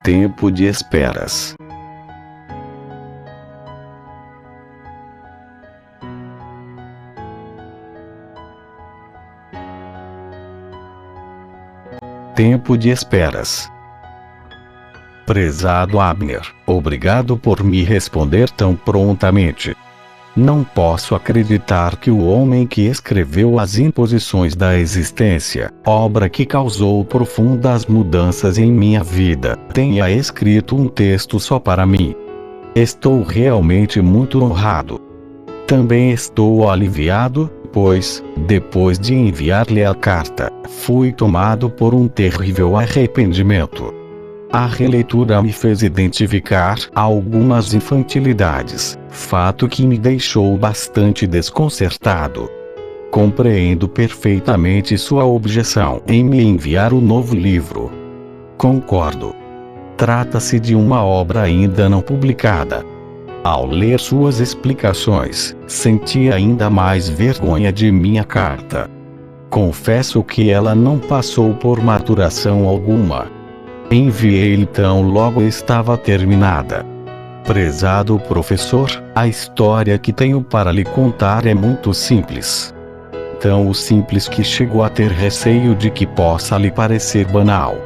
Tempo de esperas. Tempo de esperas. Prezado Abner, obrigado por me responder tão prontamente. Não posso acreditar que o homem que escreveu As Imposições da Existência, obra que causou profundas mudanças em minha vida, tenha escrito um texto só para mim. Estou realmente muito honrado. Também estou aliviado, pois, depois de enviar-lhe a carta, fui tomado por um terrível arrependimento. A releitura me fez identificar algumas infantilidades, fato que me deixou bastante desconcertado. Compreendo perfeitamente sua objeção em me enviar o novo livro. Concordo. Trata-se de uma obra ainda não publicada. Ao ler suas explicações, senti ainda mais vergonha de minha carta. Confesso que ela não passou por maturação alguma. Enviei-lhe tão logo estava terminada. Prezado professor, a história que tenho para lhe contar é muito simples. Tão simples que chego a ter receio de que possa lhe parecer banal.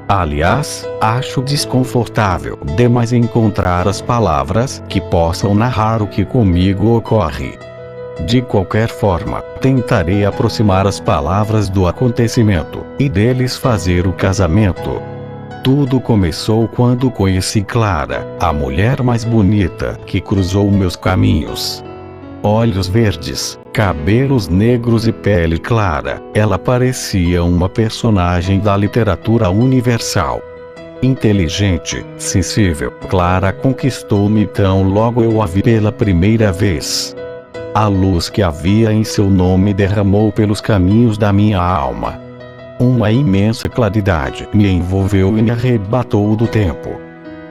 Aliás, acho desconfortável demais encontrar as palavras que possam narrar o que comigo ocorre. De qualquer forma, tentarei aproximar as palavras do acontecimento, e deles fazer o casamento. Tudo começou quando conheci Clara, a mulher mais bonita que cruzou meus caminhos. Olhos verdes, cabelos negros e pele clara, ela parecia uma personagem da literatura universal. Inteligente, sensível, Clara conquistou-me tão logo eu a vi pela primeira vez. A luz que havia em seu nome derramou pelos caminhos da minha alma. Uma imensa claridade me envolveu e me arrebatou do tempo.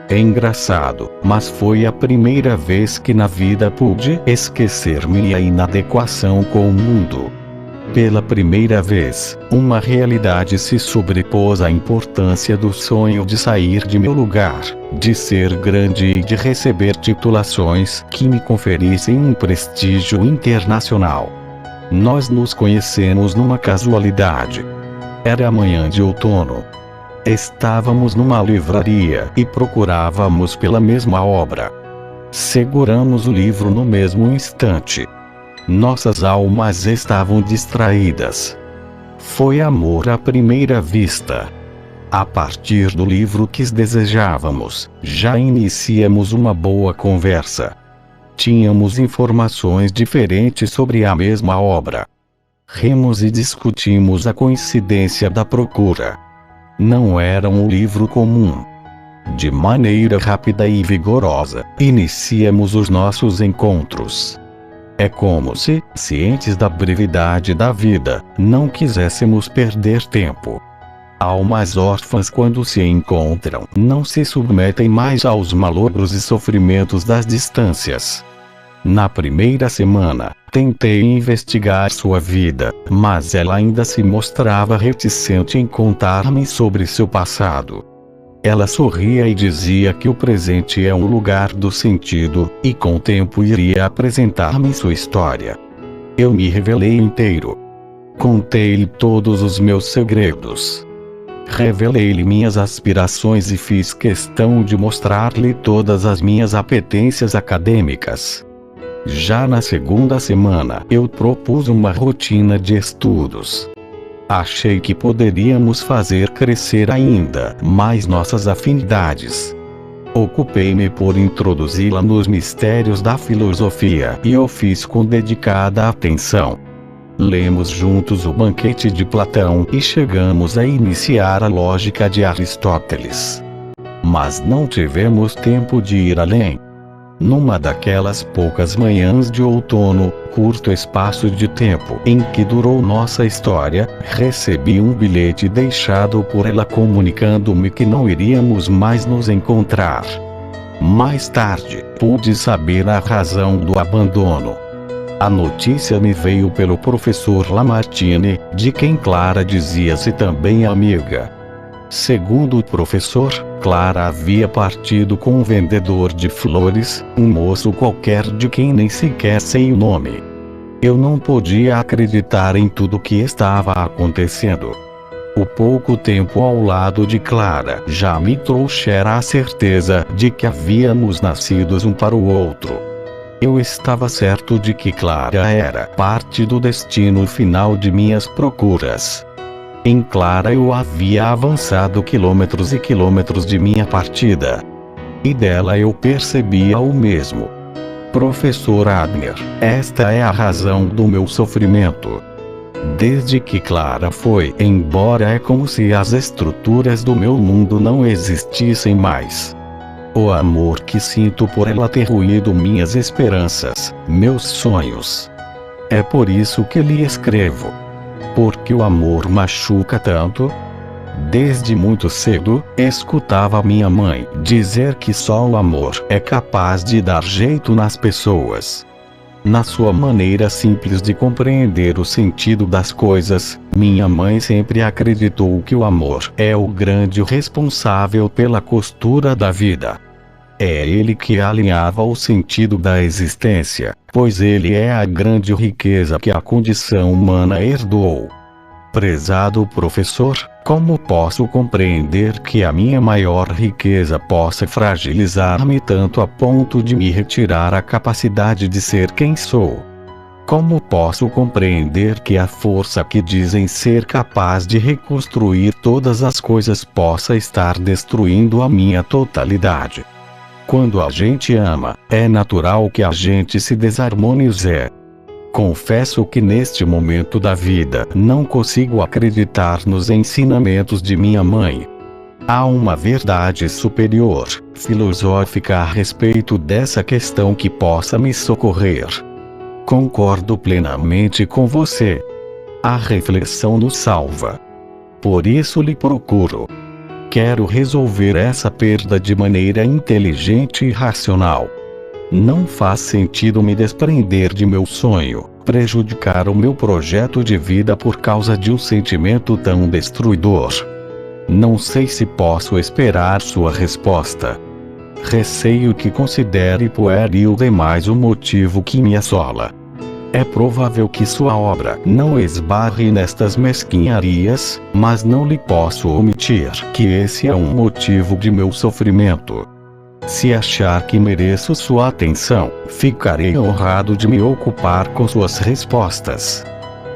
É engraçado, mas foi a primeira vez que na vida pude esquecer minha inadequação com o mundo. Pela primeira vez, uma realidade se sobrepôs à importância do sonho de sair de meu lugar, de ser grande e de receber titulações que me conferissem um prestígio internacional. Nós nos conhecemos numa casualidade. Era manhã de outono. Estávamos numa livraria e procurávamos pela mesma obra. Seguramos o livro no mesmo instante. Nossas almas estavam distraídas. Foi amor à primeira vista. A partir do livro que desejávamos, já iniciamos uma boa conversa. Tínhamos informações diferentes sobre a mesma obra. Rimos e discutimos a coincidência da procura. Não era um livro comum. De maneira rápida e vigorosa, iniciamos os nossos encontros. É como se, cientes da brevidade da vida, não quiséssemos perder tempo. Almas órfãs, quando se encontram, não se submetem mais aos malogros e sofrimentos das distâncias. Na primeira semana, tentei investigar sua vida, mas ela ainda se mostrava reticente em contar-me sobre seu passado. Ela sorria e dizia que o presente é um lugar do sentido, e com o tempo iria apresentar-me sua história. Eu me revelei inteiro. Contei-lhe todos os meus segredos. Revelei-lhe minhas aspirações e fiz questão de mostrar-lhe todas as minhas apetências acadêmicas. Já na segunda semana, eu propus uma rotina de estudos. Achei que poderíamos fazer crescer ainda mais nossas afinidades. Ocupei-me por introduzi-la nos mistérios da filosofia e o fiz com dedicada atenção. Lemos juntos o Banquete de Platão e chegamos a iniciar a lógica de Aristóteles. Mas não tivemos tempo de ir além. Numa daquelas poucas manhãs de outono, curto espaço de tempo em que durou nossa história, recebi um bilhete deixado por ela comunicando-me que não iríamos mais nos encontrar. Mais tarde, pude saber a razão do abandono. A notícia me veio pelo professor Lamartine, de quem Clara dizia-se também amiga. Segundo o professor, Clara havia partido com um vendedor de flores, um moço qualquer de quem nem sequer sei o nome. Eu não podia acreditar em tudo que estava acontecendo. O pouco tempo ao lado de Clara já me trouxera a certeza de que havíamos nascido um para o outro. Eu estava certo de que Clara era parte do destino final de minhas procuras. Em Clara eu havia avançado quilômetros e quilômetros de minha partida. E dela eu percebia o mesmo. Professor Abner, esta é a razão do meu sofrimento. Desde que Clara foi embora é como se as estruturas do meu mundo não existissem mais. O amor que sinto por ela ter ruído minhas esperanças, meus sonhos. É por isso que lhe escrevo. Porque o amor machuca tanto? Desde muito cedo, escutava minha mãe dizer que só o amor é capaz de dar jeito nas pessoas. Na sua maneira simples de compreender o sentido das coisas, minha mãe sempre acreditou que o amor é o grande responsável pela costura da vida. É ele que alinhava o sentido da existência, pois ele é a grande riqueza que a condição humana herdou. Prezado professor, como posso compreender que a minha maior riqueza possa fragilizar-me tanto a ponto de me retirar a capacidade de ser quem sou? Como posso compreender que a força que dizem ser capaz de reconstruir todas as coisas possa estar destruindo a minha totalidade? Quando a gente ama, é natural que a gente se desarmonize. Confesso que neste momento da vida não consigo acreditar nos ensinamentos de minha mãe. Há uma verdade superior, filosófica a respeito dessa questão que possa me socorrer. Concordo plenamente com você. A reflexão nos salva. Por isso lhe procuro. Quero resolver essa perda de maneira inteligente e racional. Não faz sentido me desprender de meu sonho, prejudicar o meu projeto de vida por causa de um sentimento tão destruidor. Não sei se posso esperar sua resposta. Receio que considere pueril demais o motivo que me assola. É provável que sua obra não esbarre nestas mesquinharias, mas não lhe posso omitir que esse é um motivo de meu sofrimento. Se achar que mereço sua atenção, ficarei honrado de me ocupar com suas respostas.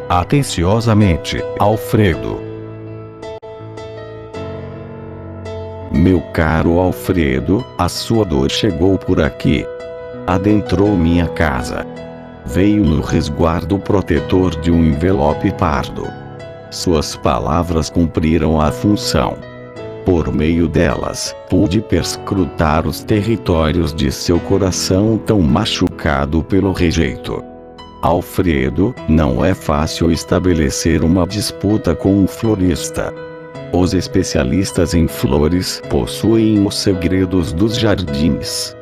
Atenciosamente, Alfredo. Meu caro Alfredo, a sua dor chegou por aqui. Adentrou minha casa. Veio no resguardo protetor de um envelope pardo. Suas palavras cumpriram a função. Por meio delas, pude perscrutar os territórios de seu coração tão machucado pelo rejeito. Alfredo, não é fácil estabelecer uma disputa com um florista. Os especialistas em flores possuem os segredos dos jardins.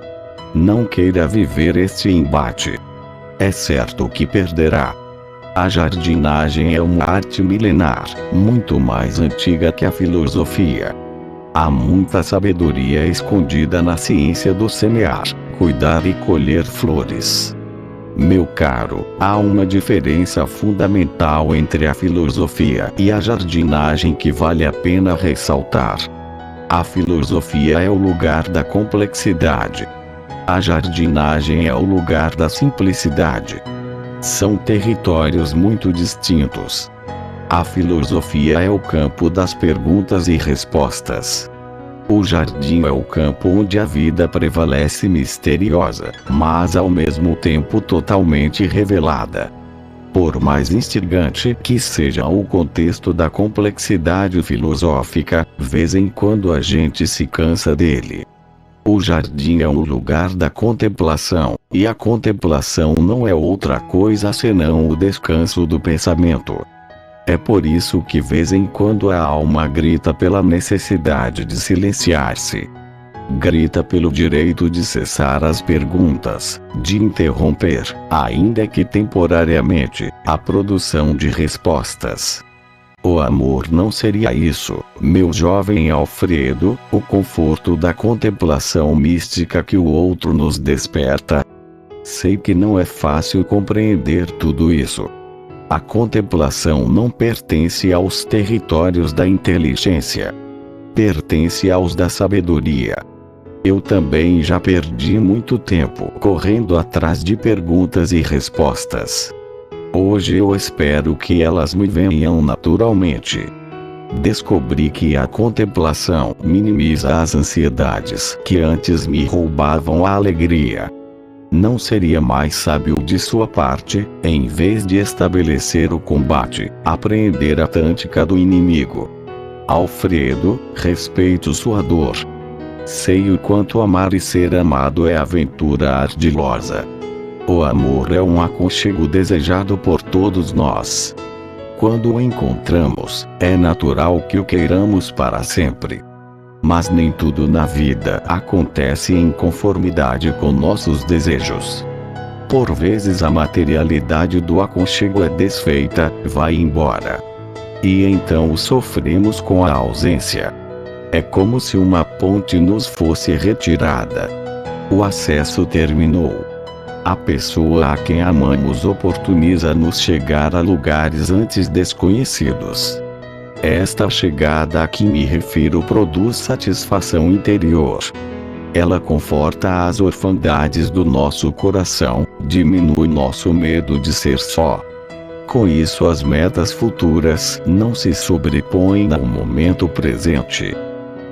Não queira viver este embate. É certo que perderá. A jardinagem é uma arte milenar, muito mais antiga que a filosofia. Há muita sabedoria escondida na ciência do semear, cuidar e colher flores. Meu caro, há uma diferença fundamental entre a filosofia e a jardinagem que vale a pena ressaltar. A filosofia é o lugar da complexidade. A jardinagem é o lugar da simplicidade. São territórios muito distintos. A filosofia é o campo das perguntas e respostas. O jardim é o campo onde a vida prevalece misteriosa, mas ao mesmo tempo totalmente revelada. Por mais instigante que seja o contexto da complexidade filosófica, vez em quando a gente se cansa dele. O jardim é um lugar da contemplação, e a contemplação não é outra coisa senão o descanso do pensamento. É por isso que vez em quando a alma grita pela necessidade de silenciar-se. Grita pelo direito de cessar as perguntas, de interromper, ainda que temporariamente, a produção de respostas. O amor não seria isso, meu jovem Alfredo, o conforto da contemplação mística que o outro nos desperta? Sei que não é fácil compreender tudo isso. A contemplação não pertence aos territórios da inteligência. Pertence aos da sabedoria. Eu também já perdi muito tempo correndo atrás de perguntas e respostas. Hoje eu espero que elas me venham naturalmente. Descobri que a contemplação minimiza as ansiedades que antes me roubavam a alegria. Não seria mais sábio de sua parte, em vez de estabelecer o combate, apreender a tática do inimigo? Alfredo, respeito sua dor. Sei o quanto amar e ser amado é aventura ardilosa. O amor é um aconchego desejado por todos nós. Quando o encontramos, é natural que o queiramos para sempre. Mas nem tudo na vida acontece em conformidade com nossos desejos. Por vezes a materialidade do aconchego é desfeita, vai embora. E então sofremos com a ausência. É como se uma ponte nos fosse retirada. O acesso terminou. A pessoa a quem amamos oportuniza-nos chegar a lugares antes desconhecidos. Esta chegada a que me refiro produz satisfação interior. Ela conforta as orfandades do nosso coração, diminui nosso medo de ser só. Com isso, as metas futuras não se sobrepõem ao momento presente.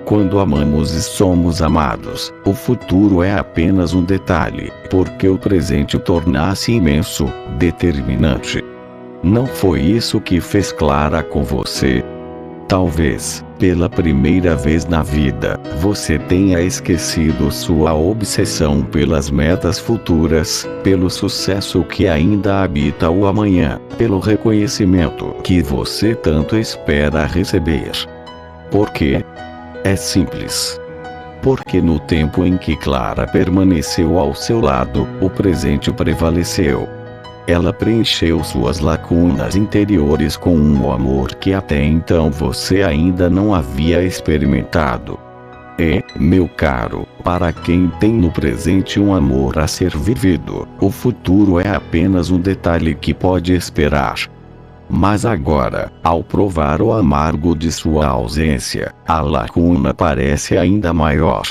Quando amamos e somos amados, o futuro é apenas um detalhe, porque o presente torna-se imenso, determinante. Não foi isso que fez Clara com você? Talvez, pela primeira vez na vida, você tenha esquecido sua obsessão pelas metas futuras, pelo sucesso que ainda habita o amanhã, pelo reconhecimento que você tanto espera receber. Por quê? É simples. Porque no tempo em que Clara permaneceu ao seu lado, o presente prevaleceu. Ela preencheu suas lacunas interiores com um amor que até então você ainda não havia experimentado. E, meu caro, para quem tem no presente um amor a ser vivido, o futuro é apenas um detalhe que pode esperar. Mas agora, ao provar o amargo de sua ausência, a lacuna parece ainda maior.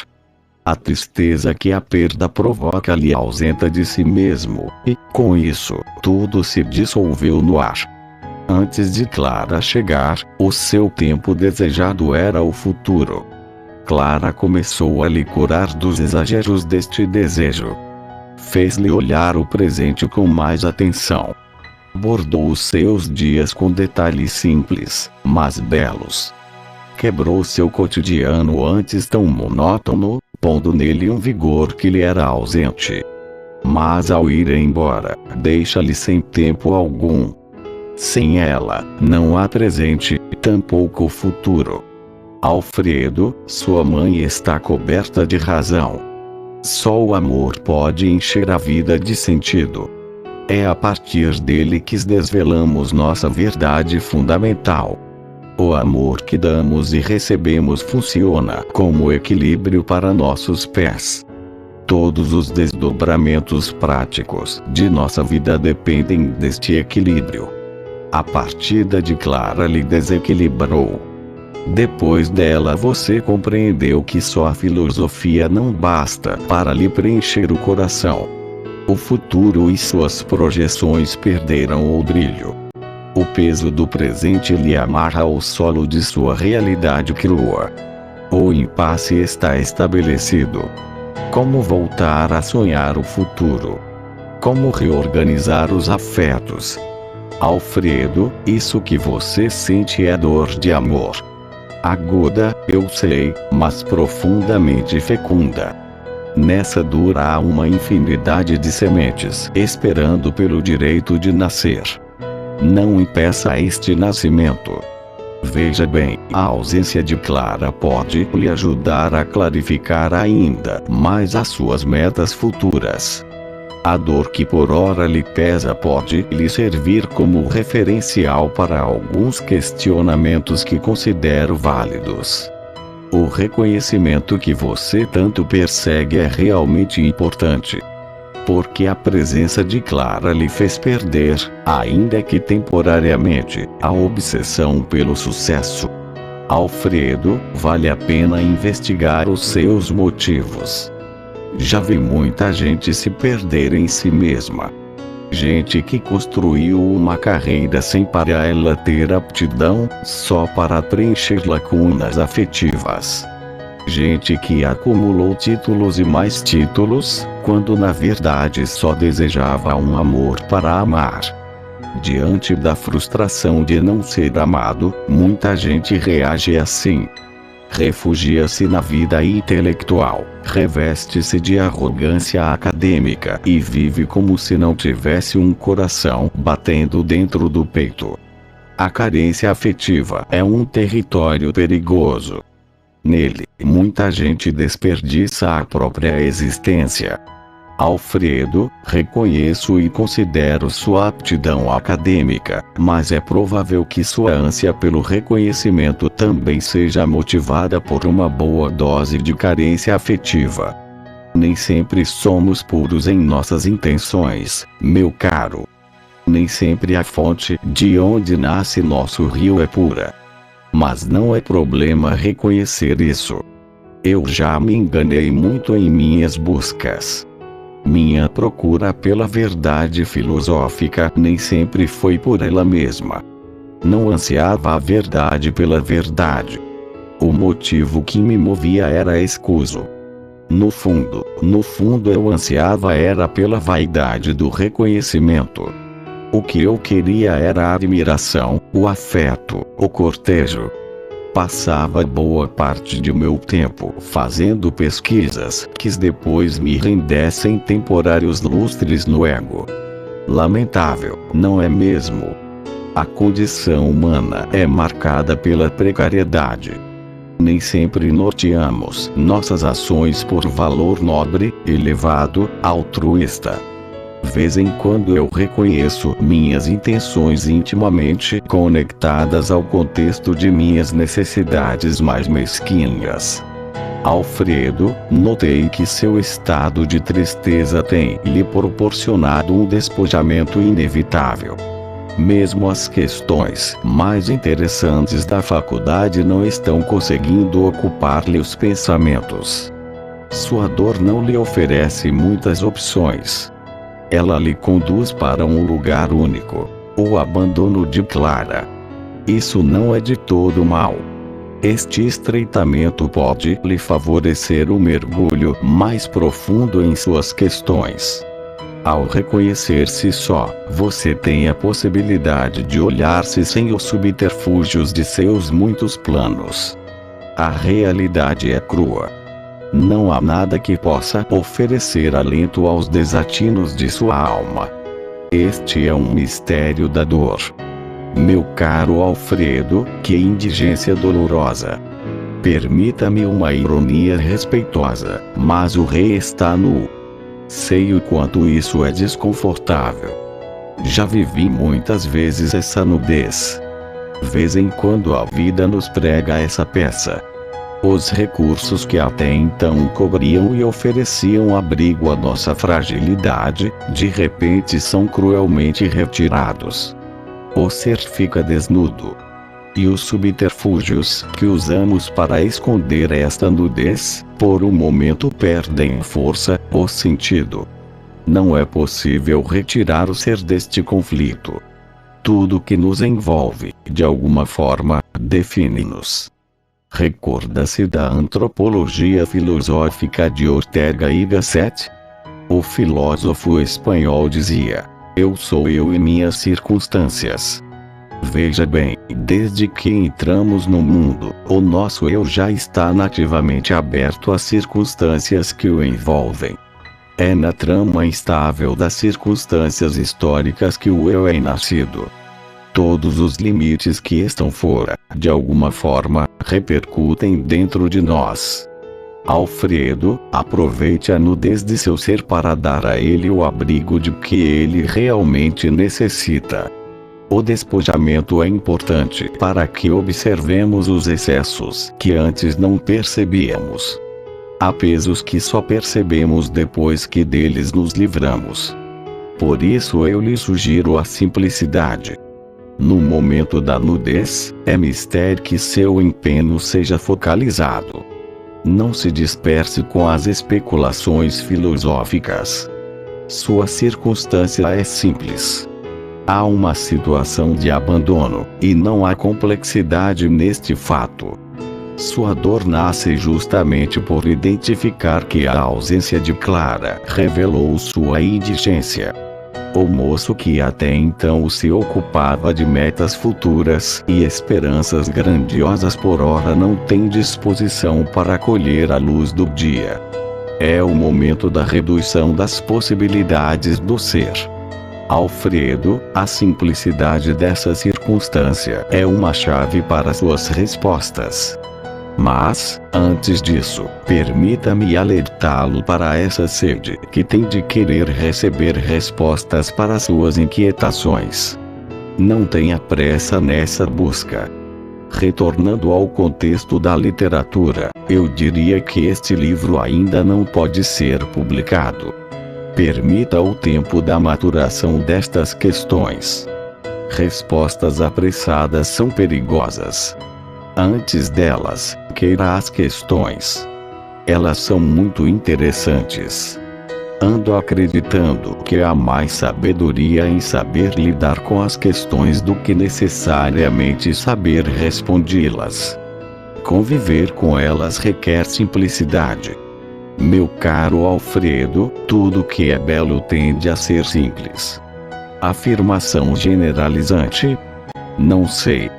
A tristeza que a perda provoca lhe ausenta de si mesmo, e, com isso, tudo se dissolveu no ar. Antes de Clara chegar, o seu tempo desejado era o futuro. Clara começou a lhe curar dos exageros deste desejo. Fez-lhe olhar o presente com mais atenção. Bordou os seus dias com detalhes simples, mas belos. Quebrou seu cotidiano antes tão monótono, pondo nele um vigor que lhe era ausente. Mas ao ir embora, deixa-lhe sem tempo algum. Sem ela, não há presente, tampouco o futuro. Alfredo, sua mãe está coberta de razão. Só o amor pode encher a vida de sentido. É a partir dele que desvelamos nossa verdade fundamental. O amor que damos e recebemos funciona como equilíbrio para nossos pés. Todos os desdobramentos práticos de nossa vida dependem deste equilíbrio. A partida de Clara lhe desequilibrou. Depois dela você compreendeu que só a filosofia não basta para lhe preencher o coração. O futuro e suas projeções perderam o brilho. O peso do presente lhe amarra ao solo de sua realidade crua. O impasse está estabelecido. Como voltar a sonhar o futuro? Como reorganizar os afetos? Alfredo, isso que você sente é dor de amor. Aguda, eu sei, mas profundamente fecunda. Nessa dor há uma infinidade de sementes esperando pelo direito de nascer. Não impeça este nascimento. Veja bem, a ausência de Clara pode lhe ajudar a clarificar ainda mais as suas metas futuras. A dor que por ora lhe pesa pode lhe servir como referencial para alguns questionamentos que considero válidos. O reconhecimento que você tanto persegue é realmente importante. Porque a presença de Clara lhe fez perder, ainda que temporariamente, a obsessão pelo sucesso. Alfredo, vale a pena investigar os seus motivos. Já vi muita gente se perder em si mesma. Gente que construiu uma carreira sem para ela ter aptidão, só para preencher lacunas afetivas. Gente que acumulou títulos e mais títulos, quando na verdade só desejava um amor para amar. Diante da frustração de não ser amado, muita gente reage assim. Refugia-se na vida intelectual, reveste-se de arrogância acadêmica e vive como se não tivesse um coração batendo dentro do peito. A carência afetiva é um território perigoso. Nele, muita gente desperdiça a própria existência. Alfredo, reconheço e considero sua aptidão acadêmica, mas é provável que sua ânsia pelo reconhecimento também seja motivada por uma boa dose de carência afetiva. Nem sempre somos puros em nossas intenções, meu caro. Nem sempre a fonte de onde nasce nosso rio é pura. Mas não é problema reconhecer isso. Eu já me enganei muito em minhas buscas. Minha procura pela verdade filosófica nem sempre foi por ela mesma. Não ansiava a verdade pela verdade. O motivo que me movia era escuso. No fundo eu ansiava era pela vaidade do reconhecimento. O que eu queria era a admiração, o afeto, o cortejo. Passava boa parte de meu tempo fazendo pesquisas que depois me rendessem temporários lustres no ego. Lamentável, não é mesmo? A condição humana é marcada pela precariedade. Nem sempre norteamos nossas ações por valor nobre, elevado, altruísta. Vez em quando eu reconheço minhas intenções intimamente conectadas ao contexto de minhas necessidades mais mesquinhas. Alfredo, notei que seu estado de tristeza tem lhe proporcionado um despojamento inevitável. Mesmo as questões mais interessantes da faculdade não estão conseguindo ocupar-lhe os pensamentos. Sua dor não lhe oferece muitas opções. Ela lhe conduz para um lugar único, o abandono de Clara. Isso não é de todo mal. Este estreitamento pode lhe favorecer um mergulho mais profundo em suas questões. Ao reconhecer-se só, você tem a possibilidade de olhar-se sem os subterfúgios de seus muitos planos. A realidade é crua. Não há nada que possa oferecer alento aos desatinos de sua alma. Este é um mistério da dor. Meu caro Alfredo, que indigência dolorosa. Permita-me uma ironia respeitosa, mas o rei está nu. Sei o quanto isso é desconfortável. Já vivi muitas vezes essa nudez. Vez em quando a vida nos prega essa peça. Os recursos que até então cobriam e ofereciam abrigo à nossa fragilidade, de repente são cruelmente retirados. O ser fica desnudo. E os subterfúgios que usamos para esconder esta nudez, por um momento perdem força ou sentido. Não é possível retirar o ser deste conflito. Tudo que nos envolve, de alguma forma, define-nos. Recorda-se da antropologia filosófica de Ortega y Gasset? O filósofo espanhol dizia: eu sou eu e minhas circunstâncias. Veja bem, desde que entramos no mundo, o nosso eu já está nativamente aberto às circunstâncias que o envolvem. É na trama instável das circunstâncias históricas que o eu é nascido. Todos os limites que estão fora, de alguma forma, repercutem dentro de nós. Alfredo, aproveite a nudez de seu ser para dar a ele o abrigo de que ele realmente necessita. O despojamento é importante para que observemos os excessos que antes não percebíamos. Há pesos que só percebemos depois que deles nos livramos. Por isso eu lhe sugiro a simplicidade. No momento da nudez, é mistério que seu empenho seja focalizado. Não se disperse com as especulações filosóficas. Sua circunstância é simples. Há uma situação de abandono, e não há complexidade neste fato. Sua dor nasce justamente por identificar que a ausência de Clara revelou sua indigência. O moço que até então se ocupava de metas futuras e esperanças grandiosas por ora não tem disposição para colher a luz do dia. É o momento da redução das possibilidades do ser. Alfredo, a simplicidade dessa circunstância é uma chave para suas respostas. Mas, antes disso, permita-me alertá-lo para essa sede que tem de querer receber respostas para suas inquietações. Não tenha pressa nessa busca. Retornando ao contexto da literatura, eu diria que este livro ainda não pode ser publicado. Permita o tempo da maturação destas questões. Respostas apressadas são perigosas. Antes delas, queira as questões. Elas são muito interessantes. Ando acreditando que há mais sabedoria em saber lidar com as questões do que necessariamente saber respondê-las. Conviver com elas requer simplicidade. Meu caro Alfredo, tudo que é belo tende a ser simples. Afirmação generalizante? Não sei.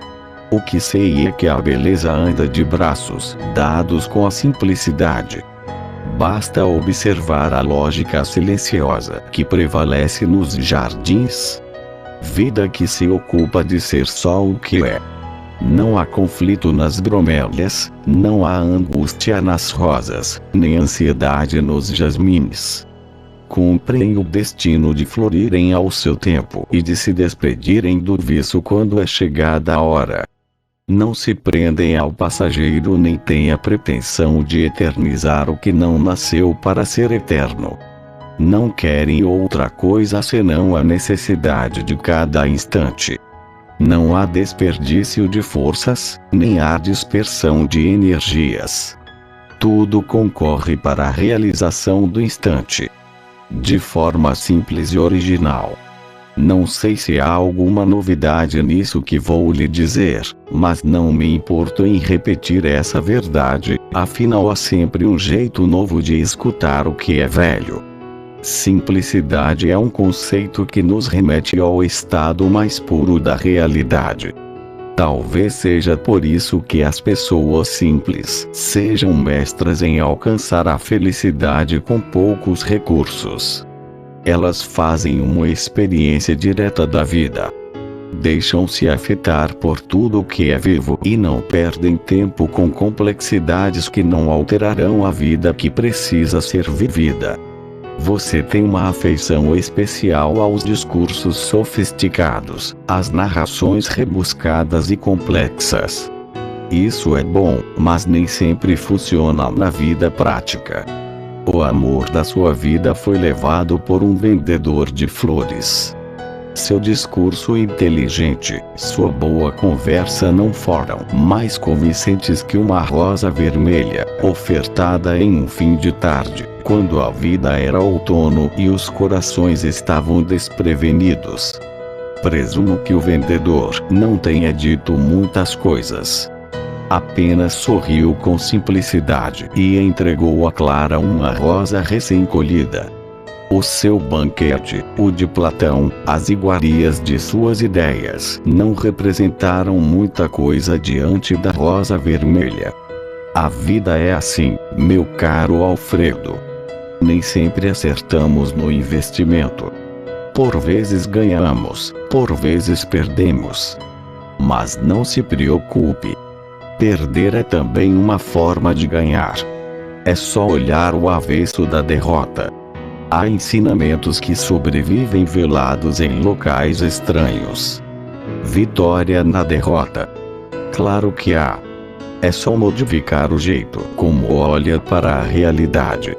O que sei é que a beleza anda de braços dados com a simplicidade. Basta observar a lógica silenciosa que prevalece nos jardins. Vida que se ocupa de ser só o que é. Não há conflito nas bromélias, não há angústia nas rosas, nem ansiedade nos jasmins. Cumprem o destino de florirem ao seu tempo e de se despedirem do viço quando é chegada a hora. Não se prendem ao passageiro nem têm a pretensão de eternizar o que não nasceu para ser eterno. Não querem outra coisa senão a necessidade de cada instante. Não há desperdício de forças, nem há dispersão de energias. Tudo concorre para a realização do instante. De forma simples e original. Não sei se há alguma novidade nisso que vou lhe dizer, mas não me importo em repetir essa verdade, afinal há sempre um jeito novo de escutar o que é velho. Simplicidade é um conceito que nos remete ao estado mais puro da realidade. Talvez seja por isso que as pessoas simples sejam mestras em alcançar a felicidade com poucos recursos. Elas fazem uma experiência direta da vida. Deixam-se afetar por tudo o que é vivo e não perdem tempo com complexidades que não alterarão a vida que precisa ser vivida. Você tem uma afeição especial aos discursos sofisticados, às narrações rebuscadas e complexas. Isso é bom, mas nem sempre funciona na vida prática. O amor da sua vida foi levado por um vendedor de flores. Seu discurso inteligente, sua boa conversa não foram mais convincentes que uma rosa vermelha, ofertada em um fim de tarde, quando a vida era outono e os corações estavam desprevenidos. Presumo que o vendedor não tenha dito muitas coisas. Apenas sorriu com simplicidade e entregou a Clara uma rosa recém-colhida. O seu banquete, o de Platão, as iguarias de suas ideias, não representaram muita coisa diante da rosa vermelha. A vida é assim, meu caro Alfredo. Nem sempre acertamos no investimento. Por vezes ganhamos, por vezes perdemos. Mas não se preocupe. Perder é também uma forma de ganhar. É só olhar o avesso da derrota. Há ensinamentos que sobrevivem velados em locais estranhos. Vitória na derrota. Claro que há. É só modificar o jeito como olha para a realidade.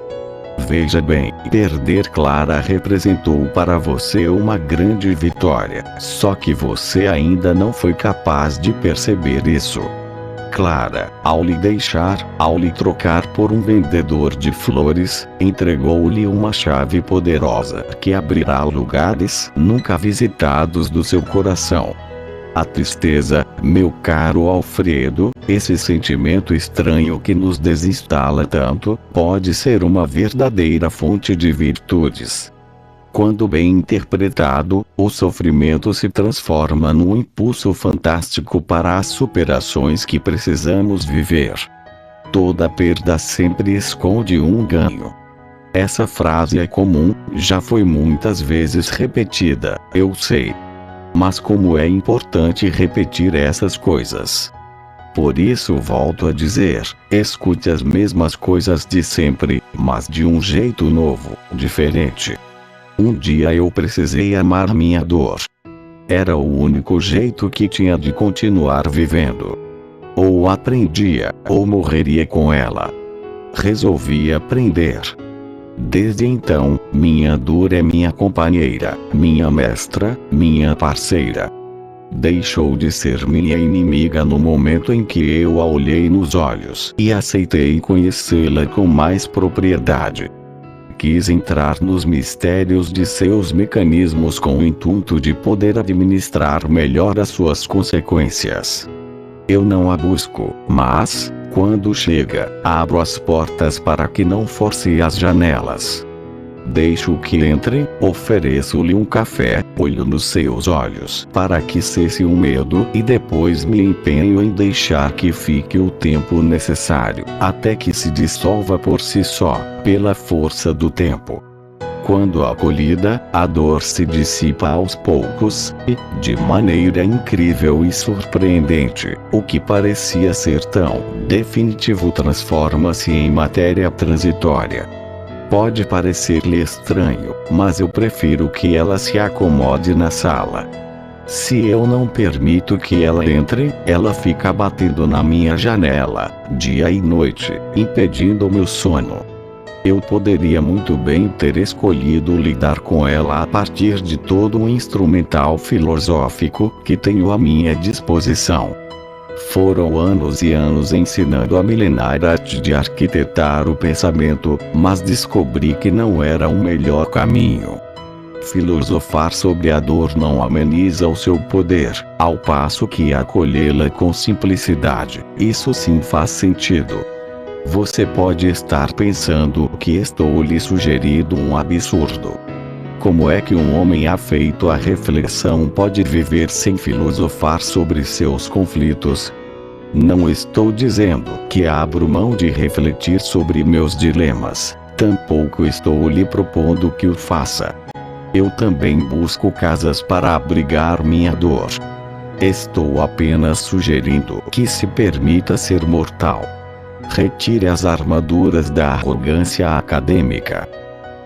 Veja bem, perder Clara representou para você uma grande vitória, só que você ainda não foi capaz de perceber isso. Clara, ao lhe trocar por um vendedor de flores, entregou-lhe uma chave poderosa que abrirá lugares nunca visitados do seu coração. A tristeza, meu caro Alfredo, esse sentimento estranho que nos desinstala tanto, pode ser uma verdadeira fonte de virtudes. Quando bem interpretado, o sofrimento se transforma num impulso fantástico para as superações que precisamos viver. Toda perda sempre esconde um ganho. Essa frase é comum, já foi muitas vezes repetida, eu sei. Mas como é importante repetir essas coisas. Por isso volto a dizer, escute as mesmas coisas de sempre, mas de um jeito novo, diferente. Um dia eu precisei amar minha dor. Era o único jeito que tinha de continuar vivendo. Ou aprendia, ou morreria com ela. Resolvi aprender. Desde então, minha dor é minha companheira, minha mestra, minha parceira. Deixou de ser minha inimiga no momento em que eu a olhei nos olhos e aceitei conhecê-la com mais propriedade. Quis entrar nos mistérios de seus mecanismos com o intuito de poder administrar melhor as suas consequências. Eu não a busco, mas, quando chega, abro as portas para que não force as janelas. Deixo que entre, ofereço-lhe um café, olho nos seus olhos para que cesse o medo e depois me empenho em deixar que fique o tempo necessário, até que se dissolva por si só, pela força do tempo. Quando acolhida, a dor se dissipa aos poucos, e, de maneira incrível e surpreendente, o que parecia ser tão definitivo transforma-se em matéria transitória. Pode parecer-lhe estranho, mas eu prefiro que ela se acomode na sala. Se eu não permito que ela entre, ela fica batendo na minha janela, dia e noite, impedindo o meu sono. Eu poderia muito bem ter escolhido lidar com ela a partir de todo o instrumental filosófico que tenho à minha disposição. Foram anos e anos ensinando a milenar arte de arquitetar o pensamento, mas descobri que não era o melhor caminho. Filosofar sobre a dor não ameniza o seu poder, ao passo que acolhê-la com simplicidade, isso sim faz sentido. Você pode estar pensando que estou lhe sugerindo um absurdo. Como é que um homem afeito à reflexão pode viver sem filosofar sobre seus conflitos? Não estou dizendo que abro mão de refletir sobre meus dilemas, tampouco estou lhe propondo que o faça. Eu também busco casas para abrigar minha dor. Estou apenas sugerindo que se permita ser mortal. Retire as armaduras da arrogância acadêmica.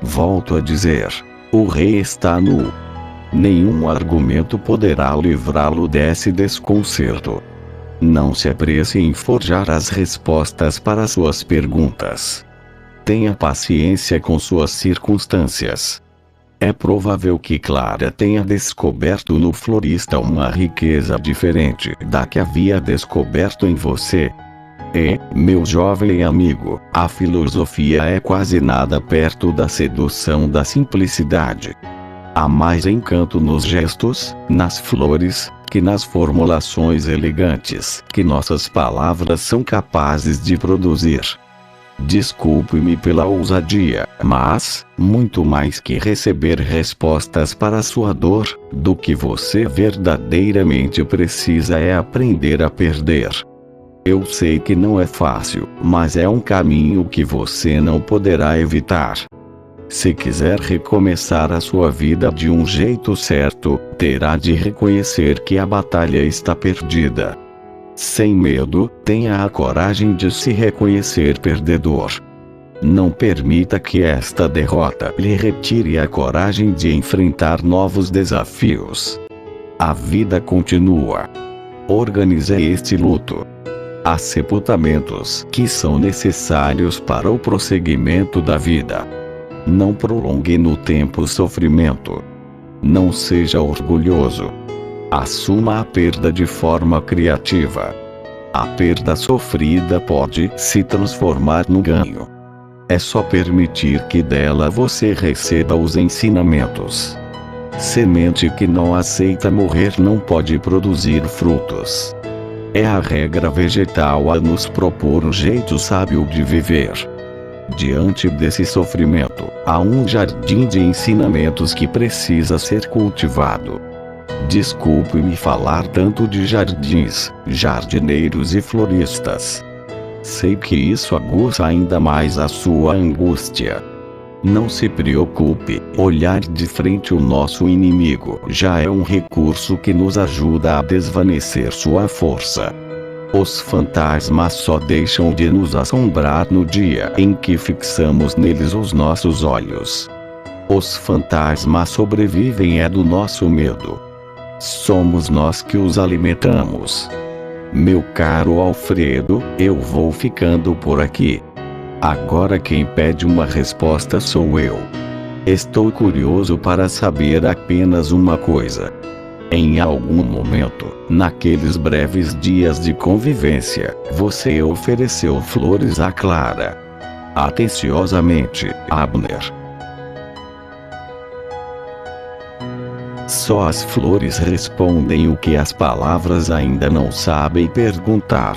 Volto a dizer, o rei está nu. Nenhum argumento poderá livrá-lo desse desconcerto. Não se apresse em forjar as respostas para suas perguntas. Tenha paciência com suas circunstâncias. É provável que Clara tenha descoberto no florista uma riqueza diferente da que havia descoberto em você. E, meu jovem amigo, a filosofia é quase nada perto da sedução da simplicidade. Há mais encanto nos gestos, nas flores, que nas formulações elegantes que nossas palavras são capazes de produzir. Desculpe-me pela ousadia, mas, muito mais que receber respostas para sua dor, do que você verdadeiramente precisa é aprender a perder. Eu sei que não é fácil, mas é um caminho que você não poderá evitar. Se quiser recomeçar a sua vida de um jeito certo, terá de reconhecer que a batalha está perdida. Sem medo, tenha a coragem de se reconhecer perdedor. Não permita que esta derrota lhe retire a coragem de enfrentar novos desafios. A vida continua. Organize este luto. Há sepultamentos que são necessários para o prosseguimento da vida. Não prolongue no tempo o sofrimento. Não seja orgulhoso. Assuma a perda de forma criativa. A perda sofrida pode se transformar no ganho. É só permitir que dela você receba os ensinamentos. Semente que não aceita morrer não pode produzir frutos. É a regra vegetal a nos propor um jeito sábio de viver. Diante desse sofrimento, há um jardim de ensinamentos que precisa ser cultivado. Desculpe-me falar tanto de jardins, jardineiros e floristas. Sei que isso aguça ainda mais a sua angústia. Não se preocupe, olhar de frente o nosso inimigo já é um recurso que nos ajuda a desvanecer sua força. Os fantasmas só deixam de nos assombrar no dia em que fixamos neles os nossos olhos. Os fantasmas sobrevivem do nosso medo. Somos nós que os alimentamos. Meu caro Alfredo, eu vou ficando por aqui. Agora quem pede uma resposta sou eu. Estou curioso para saber apenas uma coisa. Em algum momento, naqueles breves dias de convivência, você ofereceu flores a Clara? Atenciosamente, Abner. Só as flores respondem o que as palavras ainda não sabem perguntar.